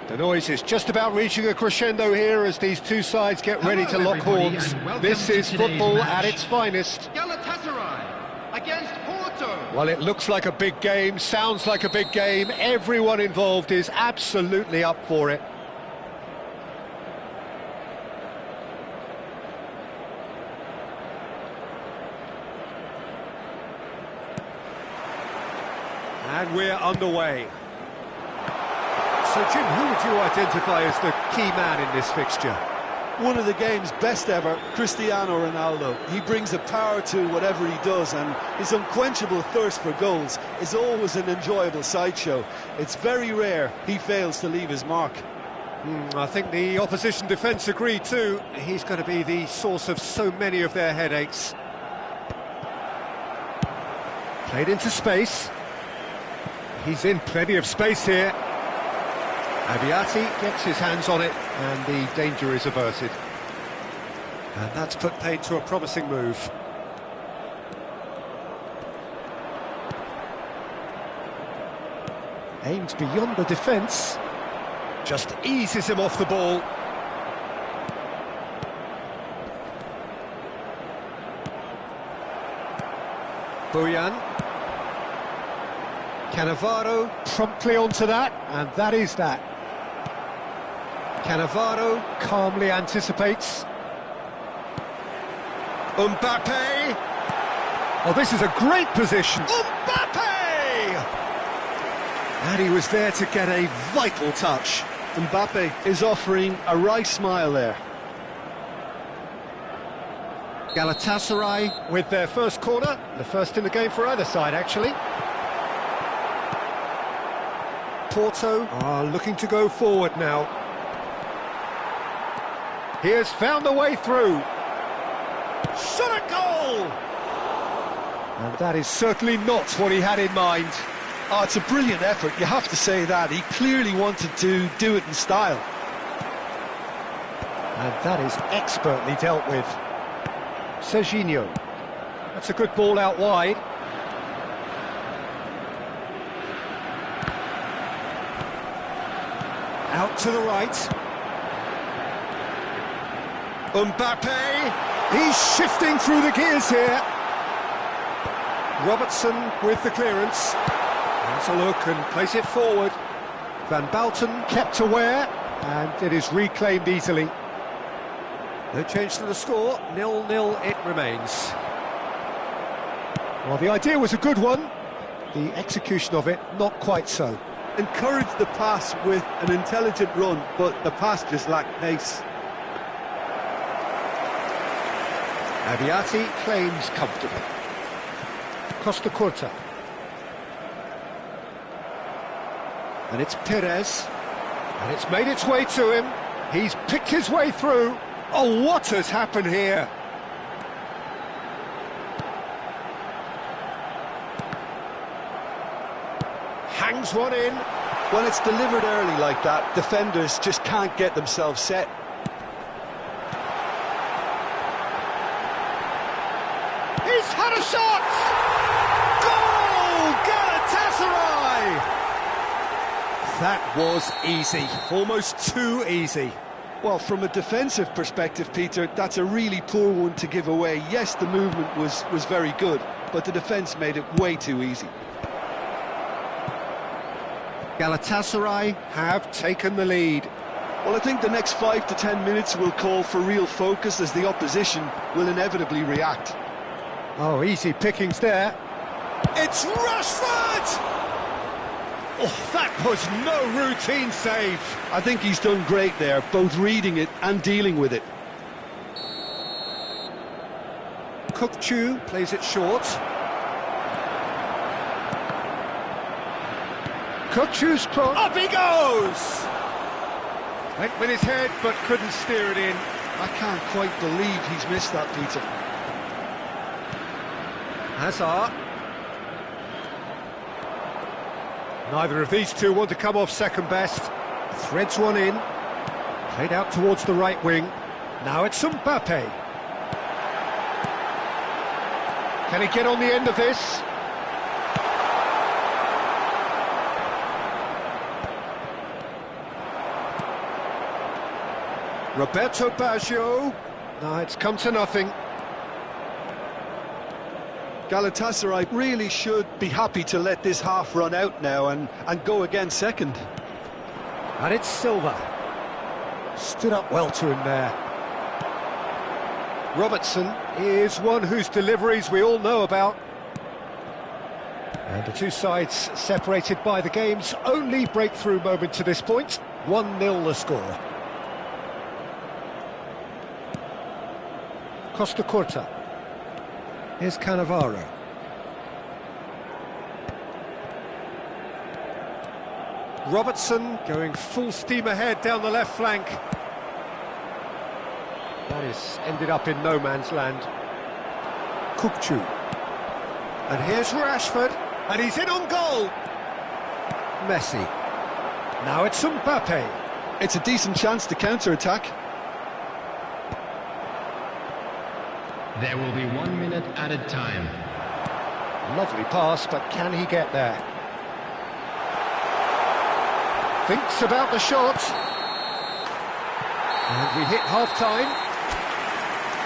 The noise is just about reaching a crescendo here as these two sides get ready to lock horns. This is football at its finest. Galatasaray against Porto. Well, it looks like a big game, sounds like a big game. Everyone involved is absolutely up for it. And we're underway. So, Jim, who would you identify as the key man in this fixture? One of the game's best ever, Cristiano Ronaldo. He brings a power to whatever he does, and his unquenchable thirst for goals is always an enjoyable sideshow. It's very rare he fails to leave his mark. I think the opposition defence agree too. He's going to be the source of so many of their headaches. Played into space. He's in plenty of space here. Abiati gets his hands on it, and the danger is averted. And that's put paid to a promising move. Aimed beyond the defence. Just eases him off the ball. Bojan. Cannavaro promptly onto that, and that is that. Cannavaro calmly anticipates. Mbappe! Oh, this is a great position. Mbappe! And he was there to get a vital touch. Mbappe is offering a wry smile there. Galatasaray with their first corner, the first in the game for either side, actually. Porto are looking to go forward now. He has found a way through. Shot a goal! And that is certainly not what he had in mind. Oh, it's a brilliant effort, you have to say that. He clearly wanted to do it in style. And that is expertly dealt with. Serginho. That's a good ball out wide. Out to the right. Mbappe! He's shifting through the gears here. Robertson with the clearance. Has a look and plays it forward. Van Bouten kept aware, and it is reclaimed easily. No change to the score, 0-0 it remains. Well, the idea was a good one. The execution of it, not quite so. Encouraged the pass with an intelligent run, but the pass just lacked pace. Abiati claims comfortable. Costa Curta. And it's Perez. And it's made its way to him. He's picked his way through. Oh, what has happened here? Hangs one in. When it's delivered early like that, defenders just can't get themselves set. He's had a shot! Goal! Galatasaray! That was easy, almost too easy. Well, from a defensive perspective, Peter, that's a really poor one to give away. Yes, the movement was very good, but the defence made it way too easy. Galatasaray have taken the lead. Well, I think the next 5 to 10 minutes will call for real focus as the opposition will inevitably react. Oh, easy pickings there. It's Rashford! Oh, that was no routine save. I think he's done great there, both reading it and dealing with it. Kukçu plays it short. Kukçu's cross. Up he goes! Went with his head, but couldn't steer it in. I can't quite believe he's missed that, Peter. Hazard. Neither of these two want to come off second best. Threads one in. Played out towards the right wing. Now it's Mbappe. Can he get on the end of this? Roberto Baggio. No, it's come to nothing. Galatasaray really should be happy to let this half run out now and go again second. And it's Silva. Stood up well to him there. Robertson is one whose deliveries we all know about. And the two sides separated by the game's only breakthrough moment to this point. 1-0 the score. Costa Curta. Here's Cannavaro. Robertson going full steam ahead down the left flank. That is ended up in no man's land. Kukçu. And here's Rashford, and he's in on goal. Messi. Now it's Mbappe. It's a decent chance to counter-attack. There will be 1 minute added time. Lovely pass, but can he get there? Thinks about the shot. And we hit half-time.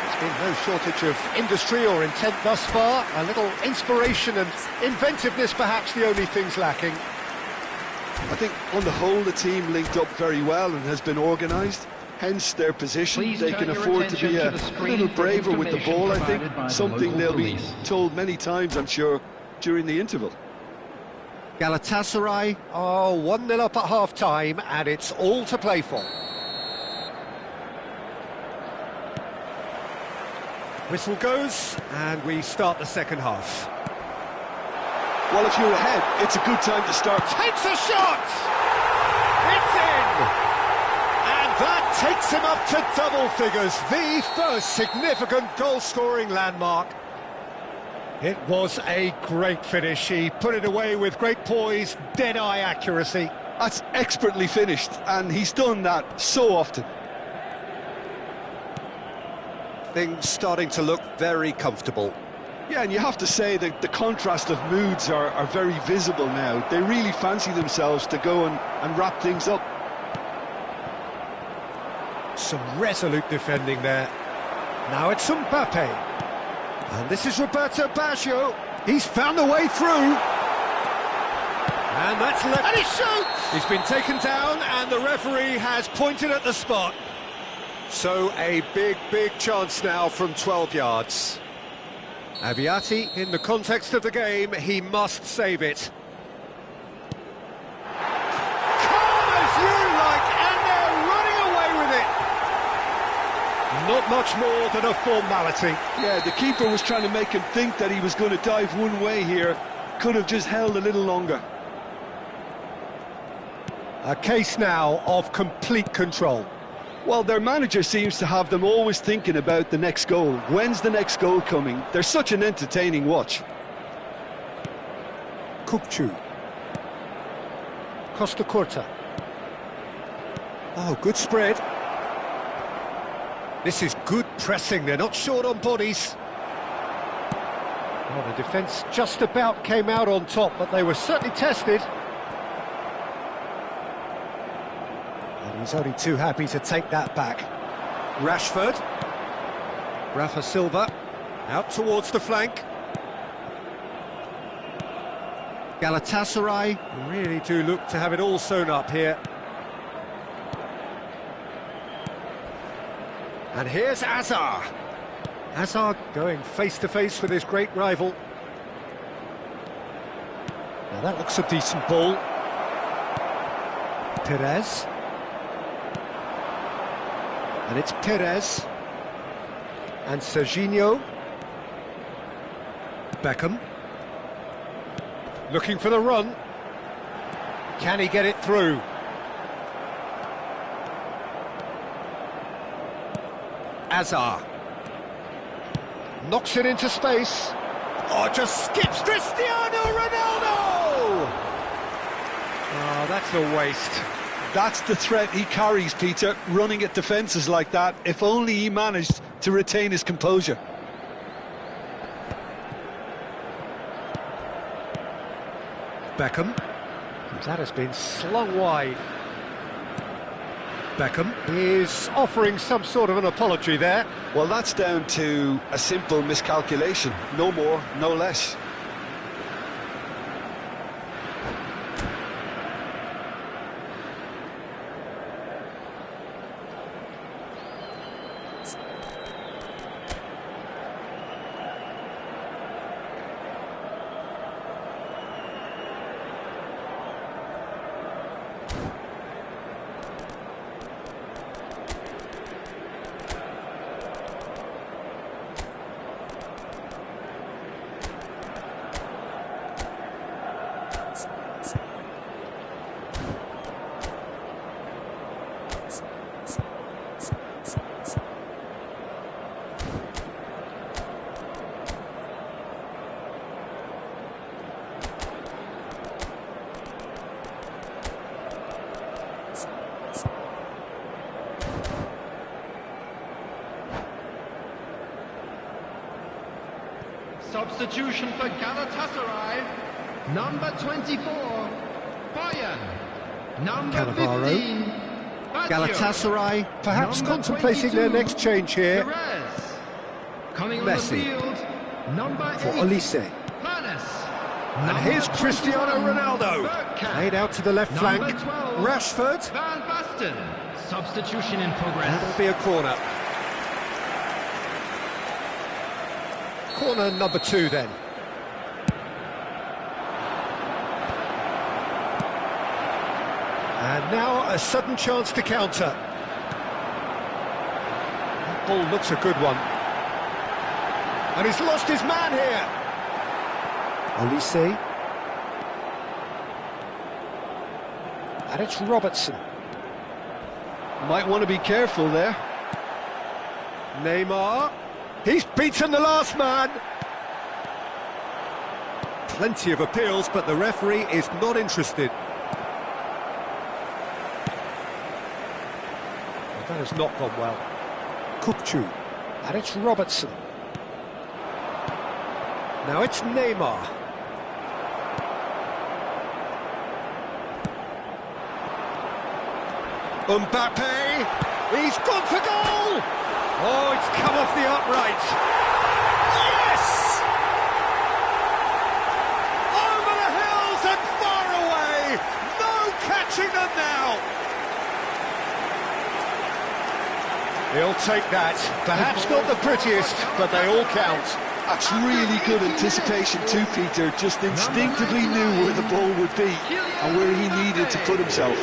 There's been no shortage of industry or intent thus far. A little inspiration and inventiveness, perhaps the only things lacking. I think on the whole the team linked up very well and has been organised. Hence their position. Please they can afford to be a little braver with the ball, I think. Something they'll be told many times, I'm sure, during the interval. Galatasaray are 1-0 up at half-time, and it's all to play for. Whistle goes, and we start the second half. Well, if you're ahead, it's a good time to start. Takes a shot! It's in! And that takes him up to double figures, the first significant goal-scoring landmark. It was a great finish. He put it away with great poise, dead-eye accuracy. That's expertly finished, and he's done that so often. Things starting to look very comfortable. Yeah, and you have to say that the contrast of moods are very visible now. They really fancy themselves to go and wrap things up. Some resolute defending there. Now it's Mbappe. And this is Roberto Baggio. He's found a way through. And that's left. And he shoots! He's been taken down, and the referee has pointed at the spot. So a big chance now from 12 yards. Abiati, in the context of the game, he must save it. Calm as you like, and they're running away with it. Not much more than a formality. Yeah, the keeper was trying to make him think that he was going to dive one way here. Could have just held a little longer. A case now of complete control. Well, their manager seems to have them always thinking about the next goal. When's the next goal coming? They're such an entertaining watch. Kukçu. Costa Curta. Oh, good spread. This is good pressing. They're not short on bodies. Well, the defence just about came out on top, but they were certainly tested. He's only too happy to take that back. Rashford. Rafa Silva. Out towards the flank. Galatasaray really do look to have it all sewn up here. And here's Azar. Azar going face-to-face with his great rival. Now that looks a decent ball. Perez. And it's Perez. And Serginho. Beckham. Looking for the run. Can he get it through? Azar. Knocks it into space. Oh, just skips Cristiano Ronaldo! Oh, that's a waste. That's the threat he carries, Peter, running at defences like that. If only he managed to retain his composure. Beckham. That has been slung wide. Beckham is offering some sort of an apology there. Well, that's down to a simple miscalculation. No more, no less. Substitution for Galatasaray, number 24, Bayern, number Cannavaro. 15, Baggio. Galatasaray perhaps Number contemplating 22, their next change here. Perez. Coming on Messi. the field, number For 8, Olise. Planes. And here's Cristiano Ronaldo. Played out to the left flank. Number 12, Rashford. Van Basten. Substitution in progress. That'll be a corner. Corner number 2 then. And now a sudden chance to counter. That ball looks a good one. And he's lost his man here. Olise. And it's Robertson. Might want to be careful there. Neymar. He's beaten the last man. Plenty of appeals, but the referee is not interested. Well, that has not gone well. Kukçu. And it's Robertson. Now it's Neymar. Mbappe. He's gone for goal. Oh, it's come off the upright. Yes! Over the hills and far away. No catching them now. He'll take that. Perhaps not the prettiest, but they all count. That's really good anticipation too, Peter. Just instinctively knew where the ball would be and where he needed to put himself.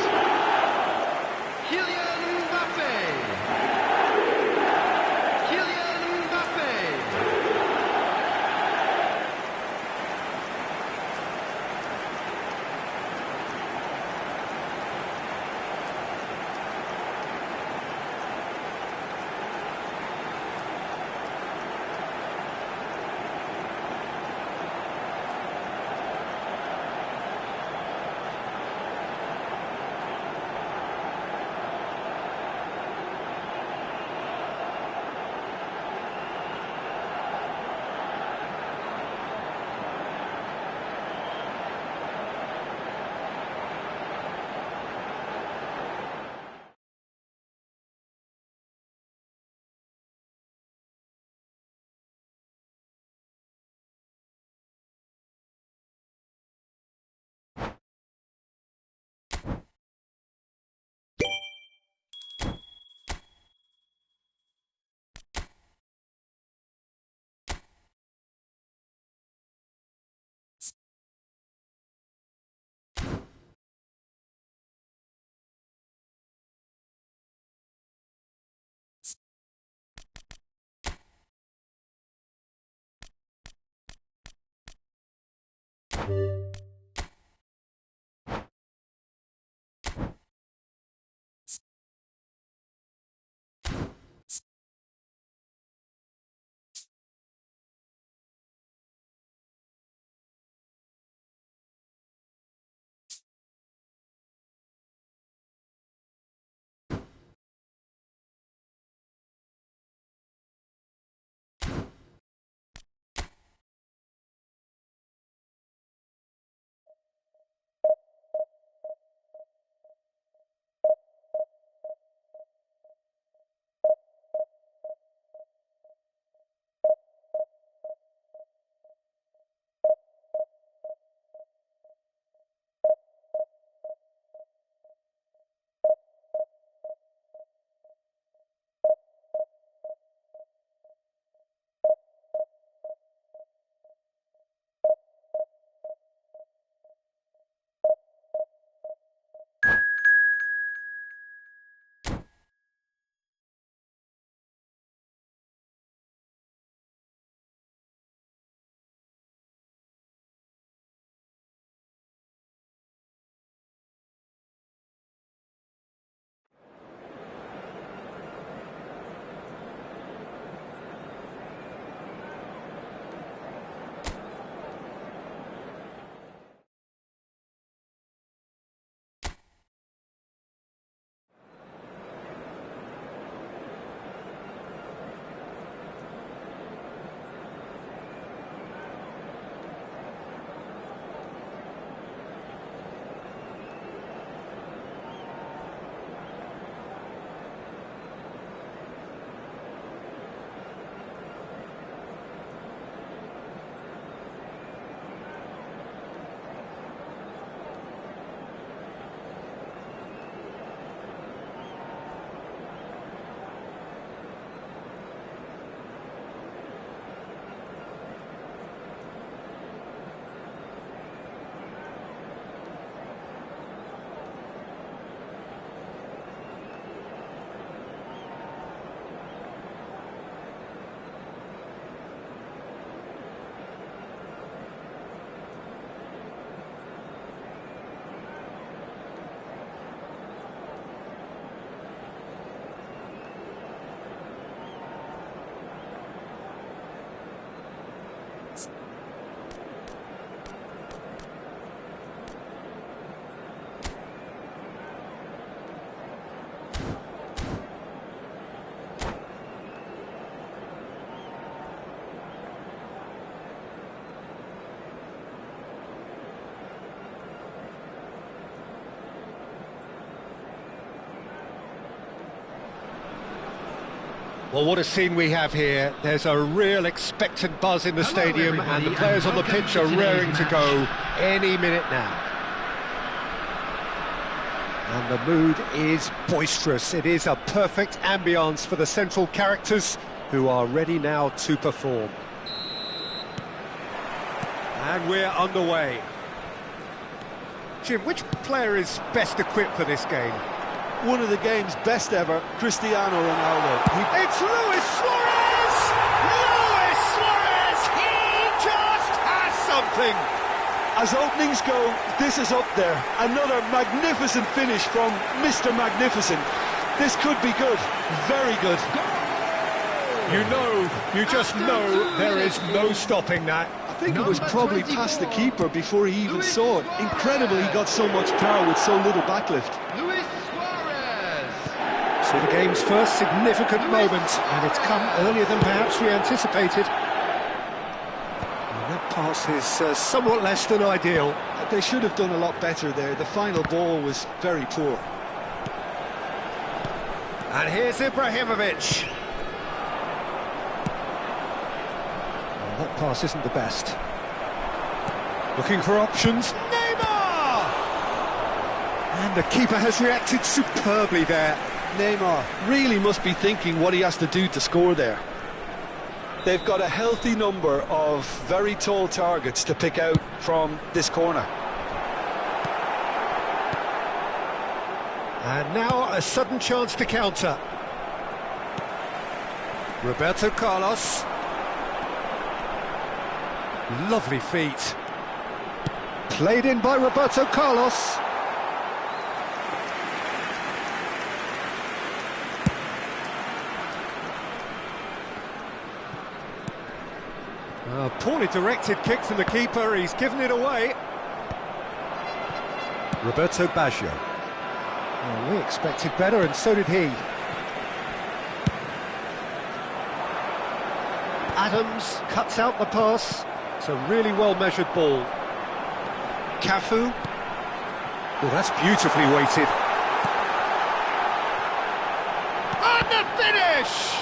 Well, what a scene we have here. There's a real expectant buzz in the stadium, and the players on the pitch are raring to go any minute now. And the mood is boisterous. It is a perfect ambience for the central characters, who are ready now to perform. And we're underway. Jim, which player is best equipped for this game? One of the game's best ever, Cristiano Ronaldo. It's Luis Suarez! Luis Suarez! He just has something! As openings go, this is up there. Another magnificent finish from Mr. Magnificent. This could be good, very good. You just know there is no stopping that. I think it was probably past the keeper before he even saw it. Incredible he got so much power with so little backlift. Luis Suarez! So the game's first significant moment, and it's come earlier than perhaps we anticipated. And that pass is somewhat less than ideal. They should have done a lot better there. The final ball was very poor. And here's Ibrahimovic. That pass isn't the best. Looking for options. Neymar! And the keeper has reacted superbly there. Neymar really must be thinking what he has to do to score there. They've got a healthy number of very tall targets to pick out from this corner. And now a sudden chance to counter. Roberto Carlos. Lovely feet. Played in by Roberto Carlos. A poorly directed kick from the keeper, he's given it away. Roberto Baggio. Well, we expected better, and so did he. Adams cuts out the pass. It's a really well-measured ball. Cafu. Well, that's beautifully weighted. And the finish!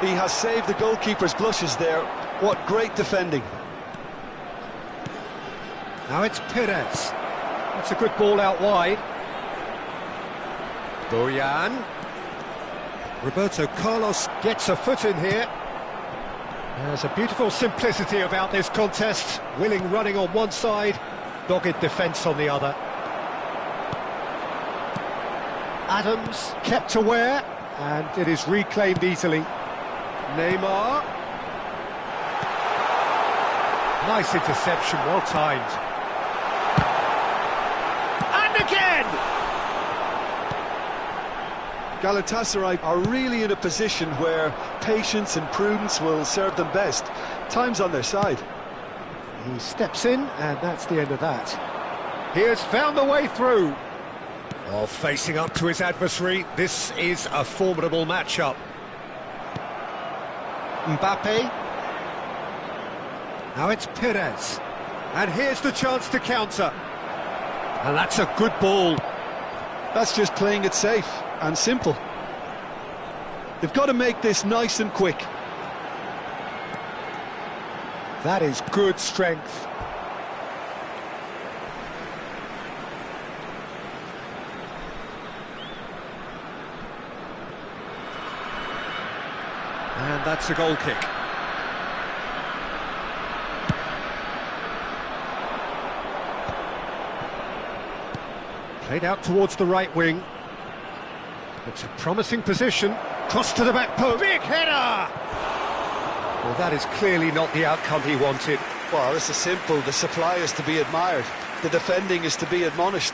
He has saved the goalkeeper's blushes there. What great defending. Now it's Perez. That's a good ball out wide. Boyan. Roberto Carlos gets a foot in here. There's a beautiful simplicity about this contest. Willing running on one side, dogged defence on the other. Adams kept aware, and it is reclaimed easily. Neymar. Nice interception, well timed. And again! Galatasaray are really in a position where patience and prudence will serve them best. Time's on their side. He steps in, and that's the end of that. He has found the way through. Oh, facing up to his adversary, this is a formidable matchup. Mbappe. Now it's Perez. And here's the chance to counter. And that's a good ball. That's just playing it safe and simple. They've got to make this nice and quick. That is good strength. And that's a goal kick. Played out towards the right wing. It's a promising position. Cross to the back post. Big header! Well, that is clearly not the outcome he wanted. Well, this is simple. The supply is to be admired. The defending is to be admonished.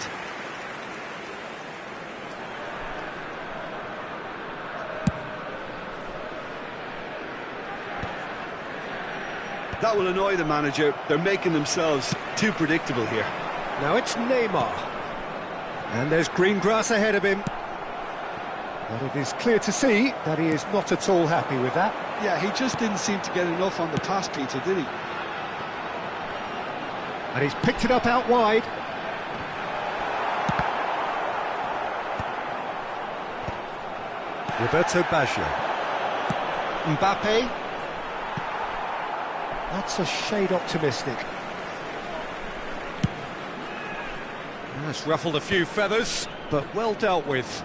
That will annoy the manager. They're making themselves too predictable here. Now it's Neymar. And there's green grass ahead of him. But it is clear to see that he is not at all happy with that. Yeah, he just didn't seem to get enough on the pass, Peter, did he? And he's picked it up out wide. Roberto Baggio. Mbappe. That's a shade optimistic. That's ruffled a few feathers, but well dealt with.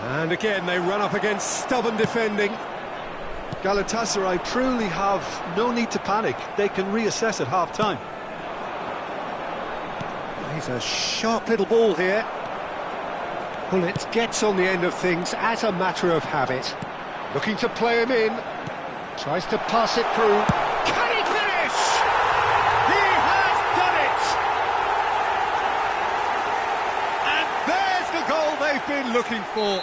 And again, they run up against stubborn defending. Galatasaray truly have no need to panic. They can reassess at half-time. He's a sharp little ball here. Gullit gets on the end of things as a matter of habit. Looking to play him in. Tries to pass it through. Can he finish? He has done it! And there's the goal they've been looking for.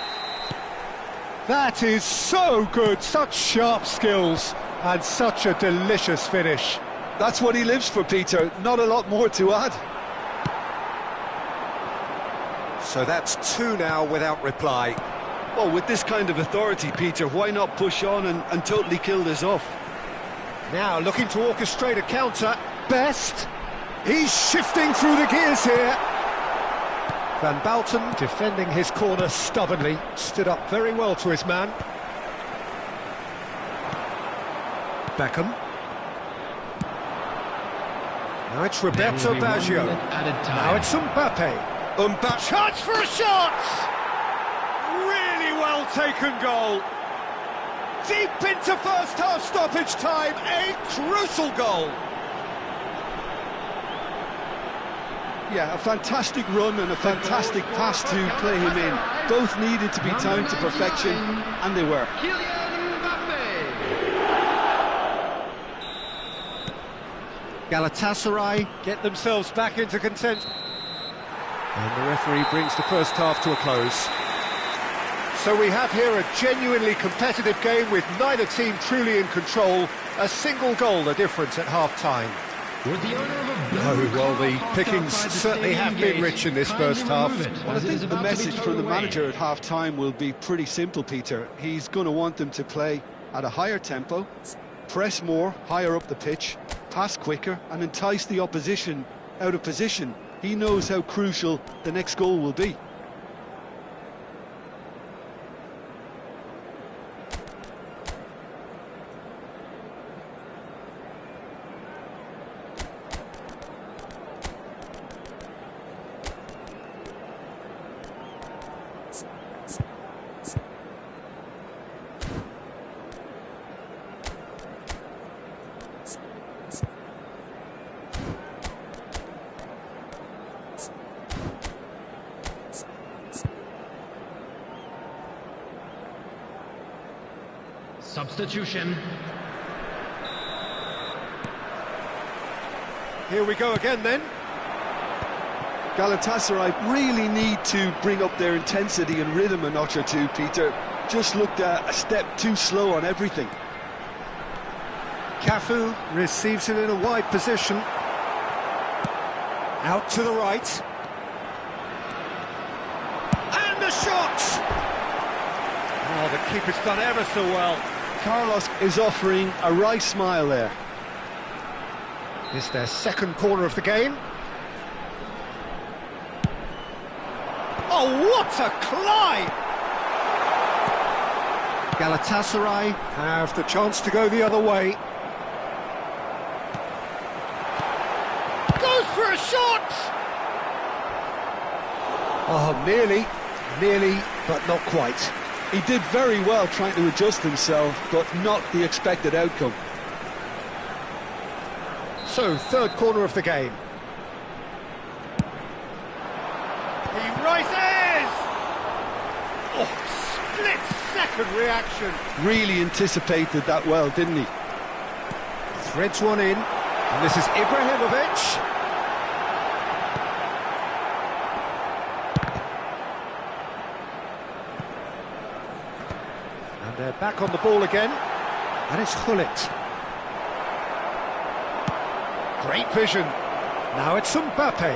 That is so good, such sharp skills, and such a delicious finish. That's what he lives for, Peter. Not a lot more to add. So that's 2 now without reply. Well, with this kind of authority, Peter, why not push on and totally kill this off? Now looking to orchestrate a counter. Best. He's shifting through the gears here. Van Bouten defending his corner stubbornly. Stood up very well to his man. Beckham. Now it's Roberto Baggio. Now it's Mbappe. Mbappe. Chance for a shot! Really well taken goal. Deep into first half stoppage time. A crucial goal. Yeah, a fantastic run and a fantastic pass to play him in. Both needed to be timed to perfection, and they were. Galatasaray get themselves back into contention. And the referee brings the first half to a close. So we have here a genuinely competitive game with neither team truly in control. A single goal the difference at half-time. Oh, well, the pickings certainly have been rich in this first half. Well, I think the message from the manager at half-time will be pretty simple, Peter. He's going to want them to play at a higher tempo, press more, higher up the pitch, pass quicker, and entice the opposition out of position. He knows how crucial the next goal will be. Substitution. Here we go again then. Galatasaray really need to bring up their intensity and rhythm a notch or two, Peter. Just looked a step too slow on everything. Cafu receives it in a wide position. Out to the right. And the shot! Oh, the keeper's done ever so well. Carlos is offering a wry smile there. It's their second corner of the game. Oh, what a climb! Galatasaray have the chance to go the other way. Goes for a shot! Oh, nearly, but not quite. He did very well trying to adjust himself, but not the expected outcome. So, third corner of the game. He rises! Oh, split-second reaction. Really anticipated that well, didn't he? Threads one in, and this is Ibrahimovic. And they're back on the ball again, and it's Gullit. Great vision. Now it's Mbappe.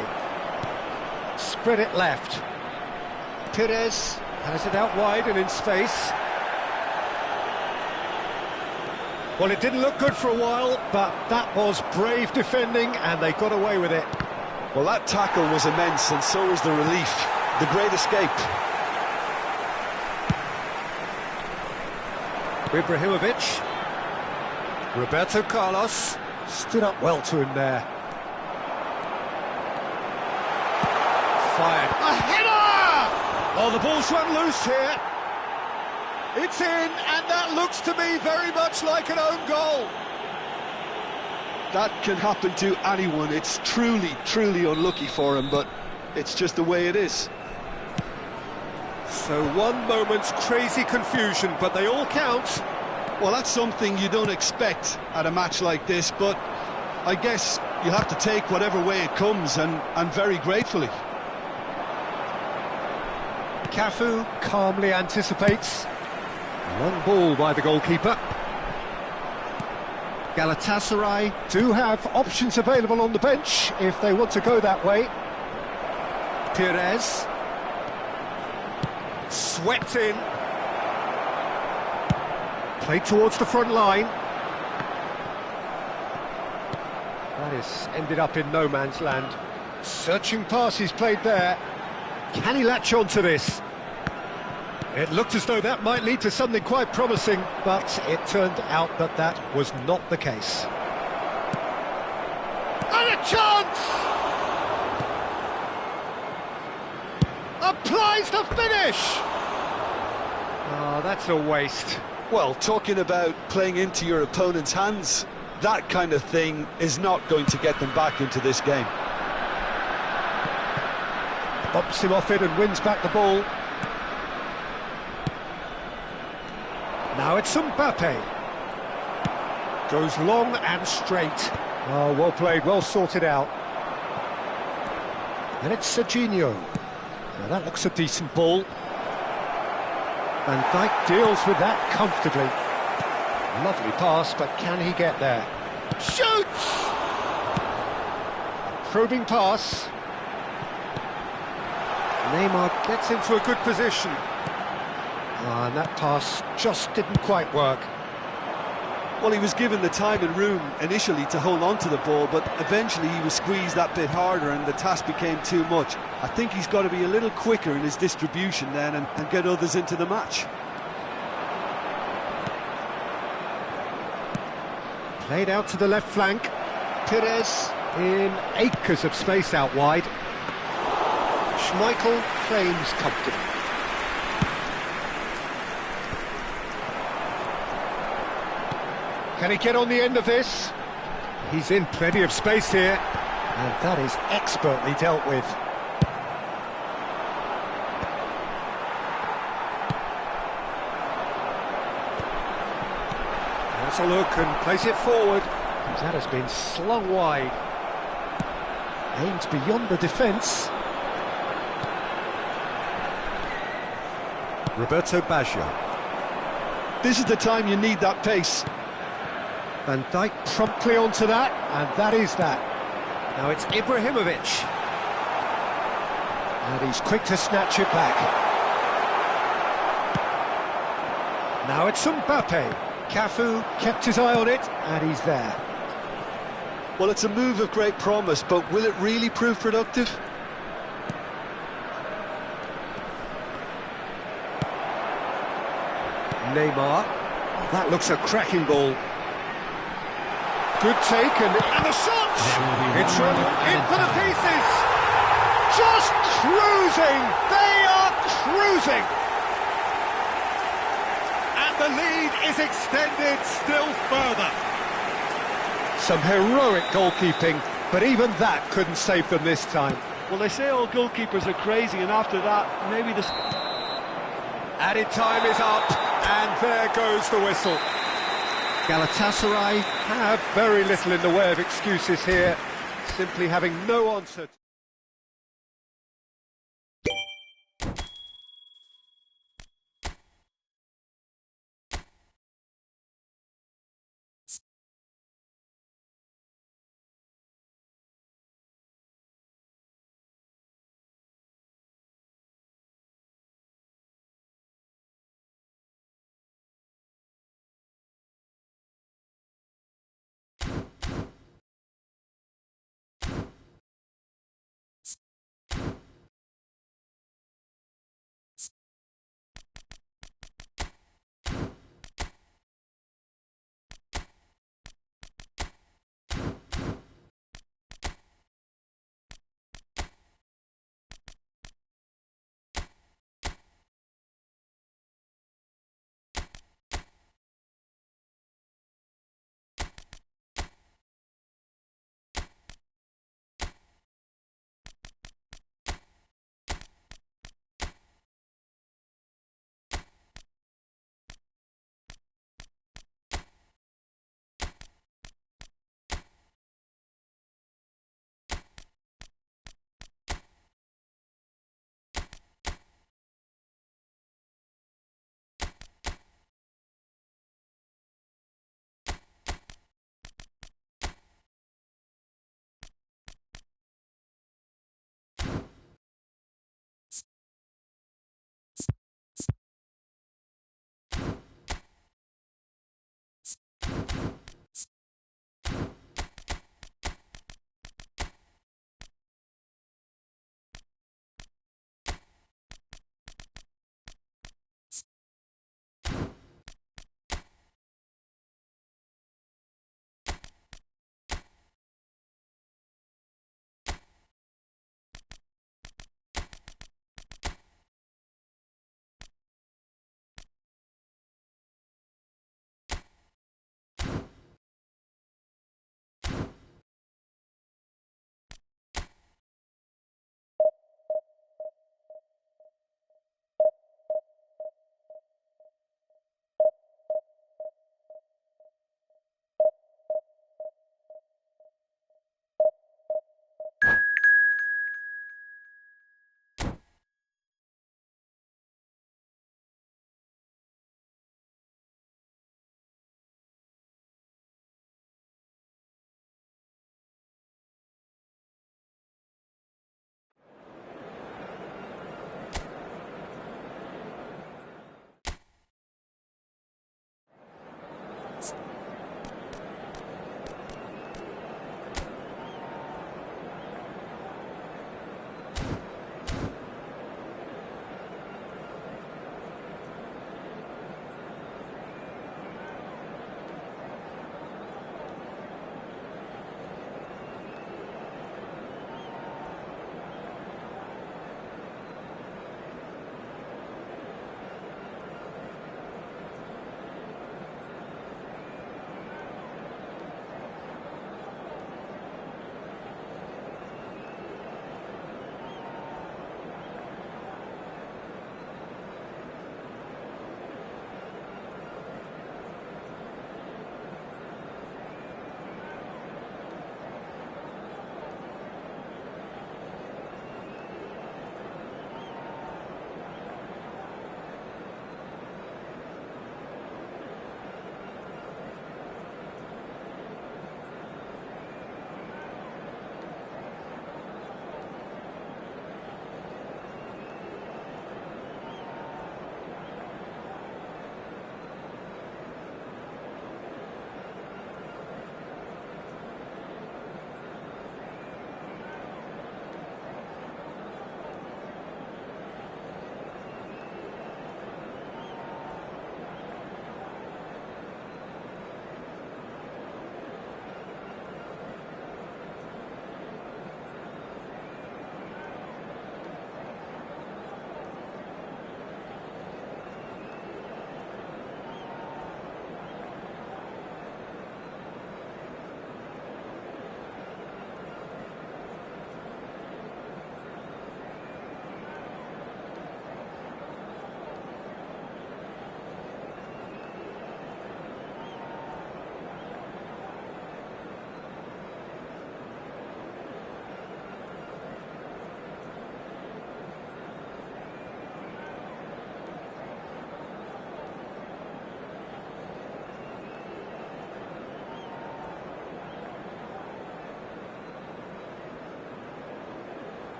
Spread it left. Perez has it out wide and in space. Well, it didn't look good for a while, but that was brave defending, and they got away with it. Well, that tackle was immense, and so was the relief. The great escape. Ibrahimovic. Roberto Carlos stood up well to him there. Fired. A header! Oh, the ball's run loose here. It's in, and that looks to me very much like an own goal. That can happen to anyone. It's truly, truly unlucky for him, but it's just the way it is. So one moment's crazy confusion, but they all count. Well, that's something you don't expect at a match like this, but I guess you have to take whatever way it comes, and very gratefully. Cafu calmly anticipates. Long ball by the goalkeeper. Galatasaray do have options available on the bench if they want to go that way. Pires. Swept in. Played towards the front line. That has ended up in no man's land. Searching pass he's played there. Can he latch on to this? It looked as though that might lead to something quite promising, but it turned out that that was not the case. And a chance! Applies the finish! Oh, that's a waste. Well, talking about playing into your opponent's hands, that kind of thing is not going to get them back into this game. Bumps him off it and wins back the ball. Now it's Mbappe. Goes long and straight. Oh, well played, well sorted out. And it's Serginho. Now that looks a decent ball. Van Dijk deals with that comfortably. Lovely pass, but can he get there? Shoots! Probing pass. Neymar gets into a good position. And that pass just didn't quite work. Well, he was given the time and room initially to hold on to the ball, but eventually he was squeezed that bit harder and the task became too much. I think he's got to be a little quicker in his distribution then and get others into the match. Played out to the left flank. Pires in acres of space out wide. Schmeichel claims comfortably. Can he get on the end of this? He's in plenty of space here, and that is expertly dealt with. Has a look and plays it forward. That has been slung wide. Aims beyond the defence. Roberto Baggio. This is the time you need that pace. Van Dijk promptly onto that, and that is that. Now it's Ibrahimovic. And he's quick to snatch it back. Now it's Mbappe. Cafu kept his eye on it, and he's there. Well, it's a move of great promise, but will it really prove productive? Neymar. Oh, that looks a cracking ball. Good take, and the shot! It's in for the pieces! Just cruising! They are cruising! And the lead is extended still further. Some heroic goalkeeping, but even that couldn't save them this time. Well, they say all goalkeepers are crazy, and after that, maybe the... Added time is up, and there goes the whistle. Galatasaray have very little in the way of excuses here, simply having no answer.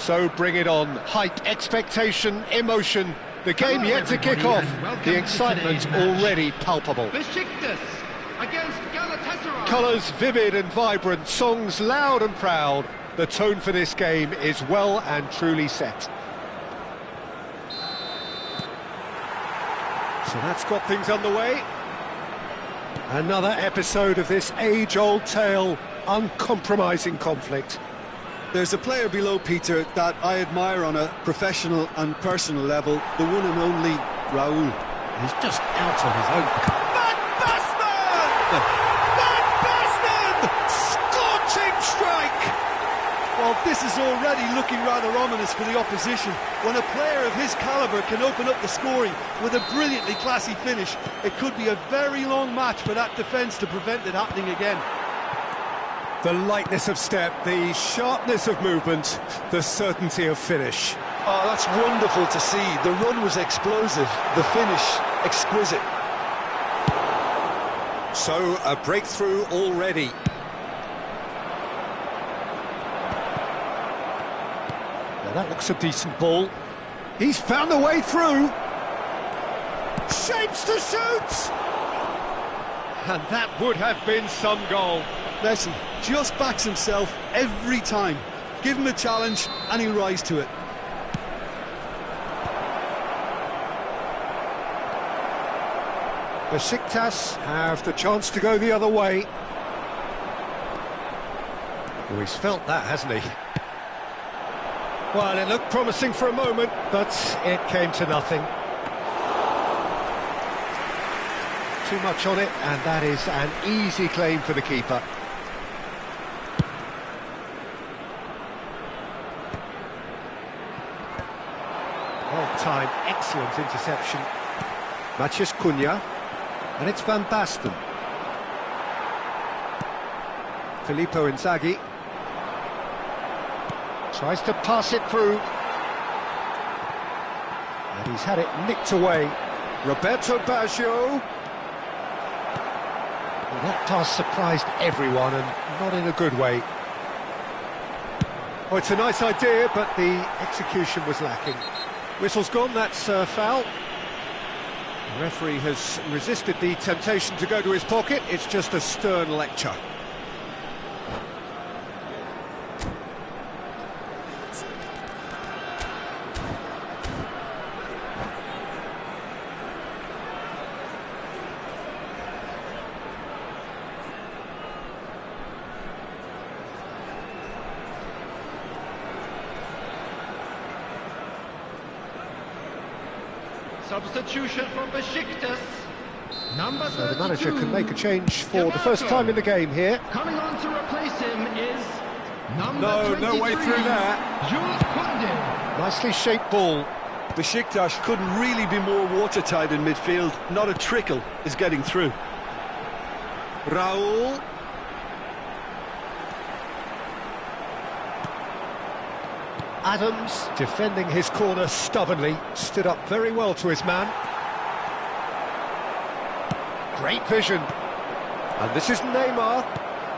So bring it on. Hype, expectation, emotion. The game Hello, yet to kick everybody, off. and welcome The to excitement today's match. already palpable. Besiktas against Galatasaray. Colours vivid and vibrant, songs loud and proud. The tone for this game is well and truly set. So that's got things underway. Another episode of this age-old tale, uncompromising conflict. There's a player below, Peter, that I admire on a professional and personal level, the one and only Raúl. He's just out on his own. Van Basten! Scorching strike! Well, this is already looking rather ominous for the opposition. When a player of his calibre can open up the scoring with a brilliantly classy finish, it could be a very long match for that defence to prevent it happening again. The lightness of step, the sharpness of movement, the certainty of finish. Oh, that's wonderful to see. The run was explosive, the finish exquisite. So, a breakthrough already. Now that looks a decent ball. He's found a way through. Shapes to shoot! And that would have been some goal. Messi just backs himself every time. Give him a challenge and he'll rise to it. Besiktas have the chance to go the other way. Oh, he's felt that, hasn't he? Well, it looked promising for a moment, but it came to nothing. Too much on it, and that is an easy claim for the keeper. Well-timed, excellent interception. Maciej Cunha, and it's Van Basten. Filippo Inzaghi tries to pass it through, and he's had it nicked away. Roberto Baggio. Well, that pass surprised everyone, and not in a good way. Oh, it's a nice idea, but the execution was lacking. Whistle's gone, that's foul. The referee has resisted the temptation to go to his pocket. It's just a stern lecture. Substitution from Besiktas. Number 32. So the manager can make a change for the first time in the game here. Coming on to replace him is number No 23, way through there. Jules Koundé. Nicely shaped ball. Besiktas couldn't really be more watertight in midfield. Not a trickle is getting through. Raúl. Adams, defending his corner stubbornly, stood up very well to his man. Great vision. And this is Neymar.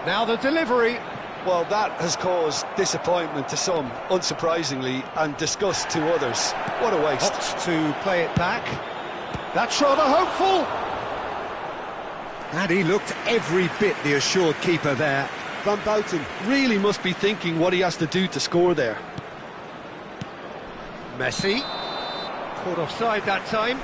Now the delivery. Well, that has caused disappointment to some, unsurprisingly, and disgust to others. What a waste. Opts to play it back. That's rather hopeful. And he looked every bit the assured keeper there. Van Basten really must be thinking what he has to do to score there. Messi. Caught offside that time.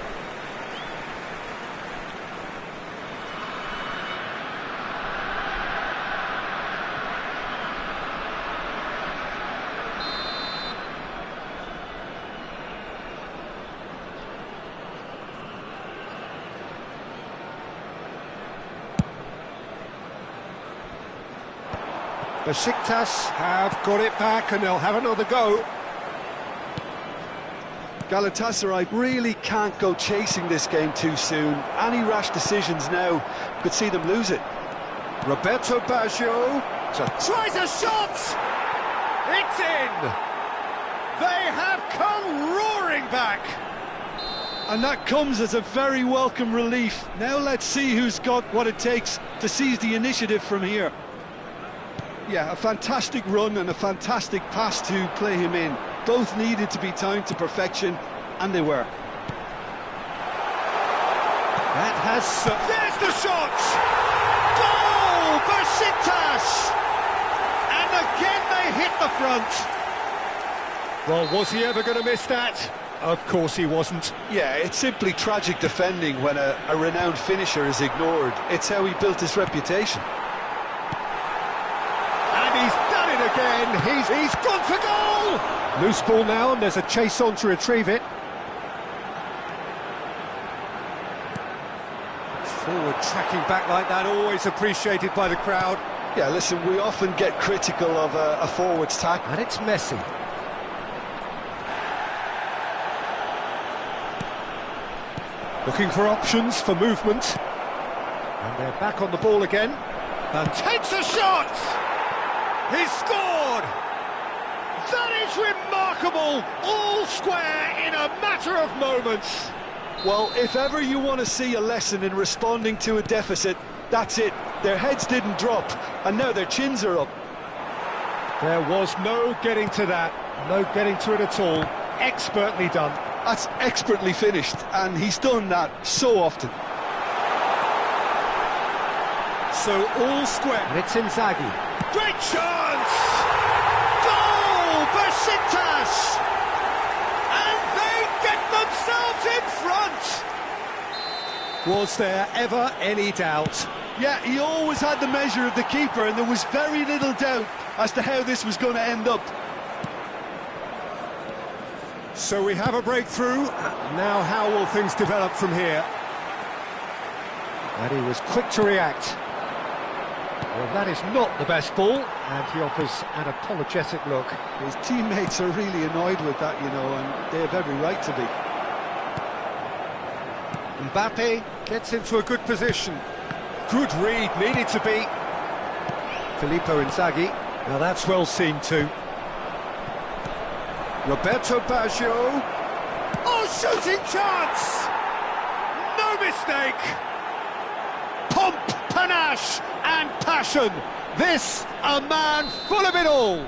Besiktas have got it back and they'll have another go. Galatasaray really can't go chasing this game too soon. Any rash decisions now could see them lose it. Roberto Baggio tries a shot! It's in! They have come roaring back! And that comes as a very welcome relief. Now let's see who's got what it takes to seize the initiative from here. Yeah, a fantastic run and a fantastic pass to play him in. both needed to be timed to perfection, and they were. That has... there's the shot! Goal! Besiktas! And again they hit the front. Well, was he ever going to miss that? Of course he wasn't. Yeah, it's simply tragic defending when a renowned finisher is ignored. It's how he built his reputation. And he's done it again. He's gone for goal! Loose ball now, and there's a chase on to retrieve it. Forward tracking back like that, always appreciated by the crowd. Yeah, listen, we often get critical of a forward's tackle. And it's Messi. Looking for options for movement. And they're back on the ball again. And takes a shot! He's scored! That is remarkable! All square in a matter of moments. Well, if ever you want to see a lesson in responding to a deficit, that's it. Their heads didn't drop, and now their chins are up. There was no getting to that. No getting to it at all. Expertly done. That's expertly finished, and he's done that so often. So all square. And it's Inzaghi. Great chance! Goal! Besiktas! And they get themselves in front! Was there ever any doubt? Yeah, he always had the measure of the keeper, and there was very little doubt as to how this was going to end up. So we have a breakthrough. Now how will things develop from here? And he was quick to react. Well, that is not the best ball, and he offers an apologetic look. His teammates are really annoyed with that, you know, and they have every right to be. Mbappe gets into a good position. Good read, needed to be. Filippo Inzaghi. Now that's well seen too. Roberto Baggio. Oh, shooting chance! No mistake! Pomp, panache and passion. This, a man full of it all.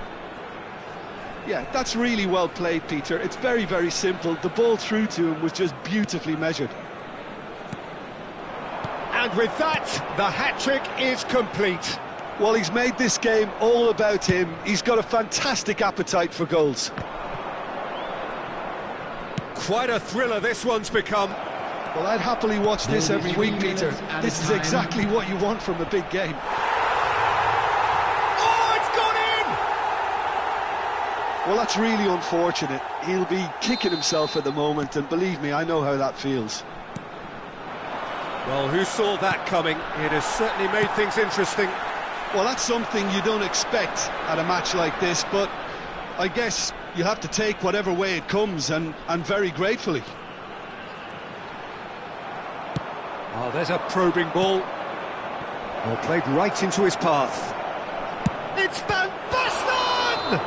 Yeah, that's really well played, Peter. It's very, very simple. The ball through to him was just beautifully measured. And with that, the hat-trick is complete. Well, he's made this game all about him. He's got a fantastic appetite for goals. Quite a thriller this one's become. Well, I'd happily watch this every week, Peter. This is exactly what you want from a big game. Oh, it's gone in! Well, that's really unfortunate. He'll be kicking himself at the moment, and believe me, I know how that feels. Well, who saw that coming? It has certainly made things interesting. Well, that's something you don't expect at a match like this, but I guess you have to take whatever way it comes, and very gratefully. Oh, there's a probing ball. Well, played right into his path. It's Van Basten!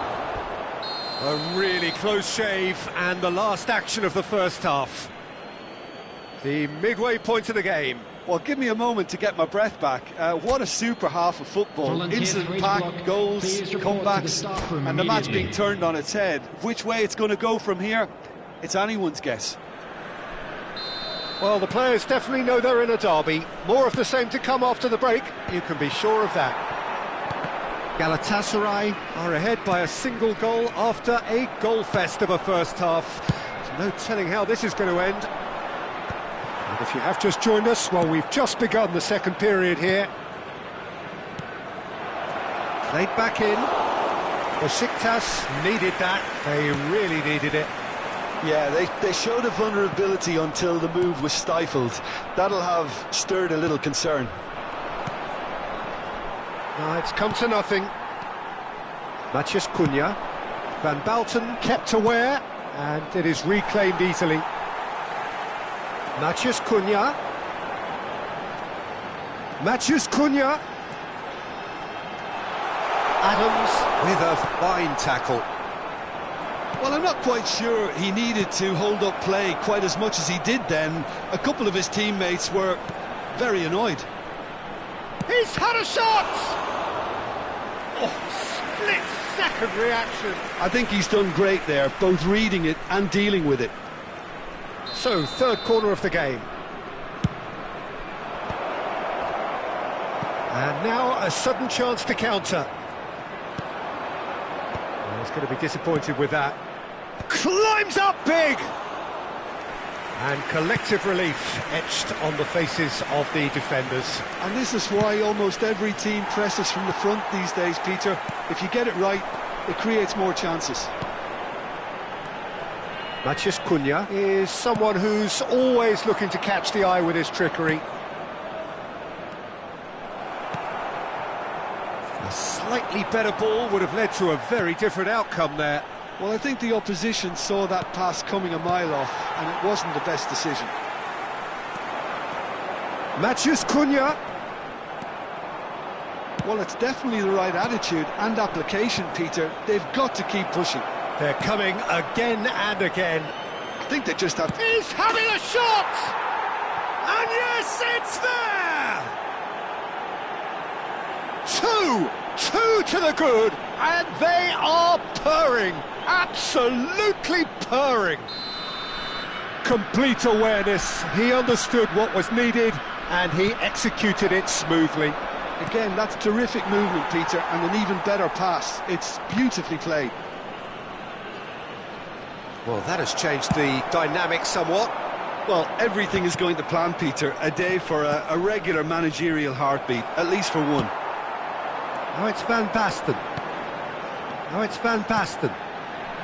A really close shave, and the last action of the first half. The midway point of the game. Well, give me a moment to get my breath back. What a super half of football. Incident-packed goals, comebacks, and the match being turned on its head. Which way it's going to go from here, it's anyone's guess. Well, the players definitely know they're in a derby. More of the same to come after the break, you can be sure of that. Galatasaray are ahead by a single goal after a goal fest of a first half. There's no telling how this is going to end. And if you have just joined us, well, we've just begun the second period here. Played back in. Besiktas needed that. They really needed it. Yeah, they showed a vulnerability until the move was stifled. That'll have stirred a little concern. It's come to nothing. Matthias Cunha. Van Balten kept aware, and it is reclaimed easily. Matthias Cunha. Matthias Cunha. Adams with a fine tackle. Well, I'm not quite sure he needed to hold up play quite as much as he did then. A couple of his teammates were very annoyed. He's had a shot! Oh, split-second reaction. I think he's done great there, both reading it and dealing with it. So, third corner of the game. And now a sudden chance to counter. Well, he's going to be disappointed with that. Climbs up big! And collective relief etched on the faces of the defenders. And this is why almost every team presses from the front these days, Peter. If you get it right, it creates more chances. Matheus Cunha is someone who's always looking to catch the eye with his trickery. A slightly better ball would have led to a very different outcome there. Well, I think the opposition saw that pass coming a mile off, and it wasn't the best decision. Matheus Cunha. Well, it's definitely the right attitude and application, Peter. They've got to keep pushing. They're coming again and again. I think they just have... He's having a shot! And yes, it's there! Two to the good, and they are purring, absolutely purring. Complete awareness, he understood what was needed, and he executed it smoothly. Again, that's terrific movement, Peter, and an even better pass. It's beautifully played. Well, that has changed the dynamic somewhat. Well, everything is going to plan, Peter. A day for a regular managerial heartbeat, at least for one. Now it's Van Basten.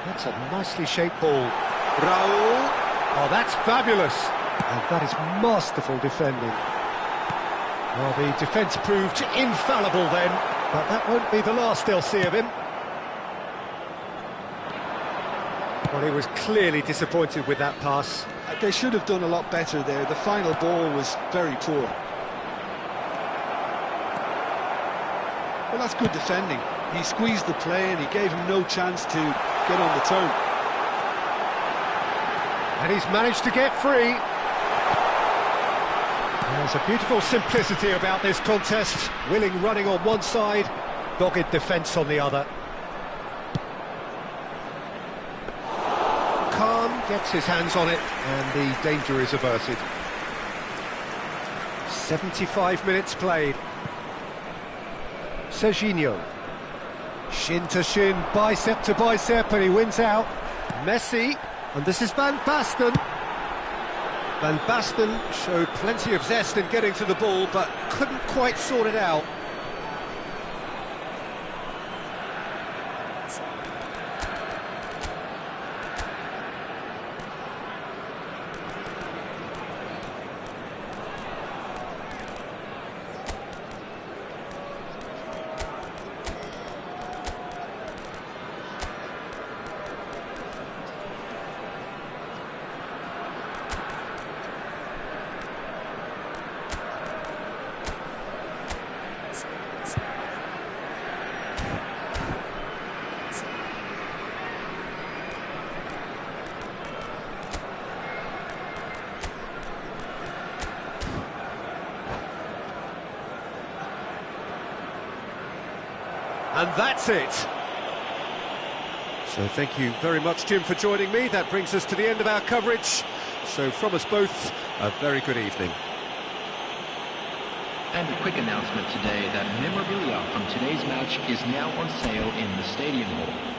That's a nicely shaped ball. Raul. Oh, that's fabulous. And that is masterful defending. Well, the defence proved infallible then, but that won't be the last they'll see of him. Well, he was clearly disappointed with that pass. They should have done a lot better there. The final ball was very poor. Well, that's good defending. He squeezed the play and he gave him no chance to get on the turn. And he's managed to get free. There's a beautiful simplicity about this contest. Willing running on one side, dogged defence on the other. Khan gets his hands on it and the danger is averted. 75 minutes played. Serginho. Shin to shin, bicep to bicep, and he wins out. Messi, and this is Van Basten. Van Basten showed plenty of zest in getting to the ball, but couldn't quite sort it out. And that's it. So thank you very much, Jim, for joining me. That brings us to the end of our coverage. So from us both, a very good evening. And a quick announcement today that memorabilia from today's match is now on sale in the Stadium Hall.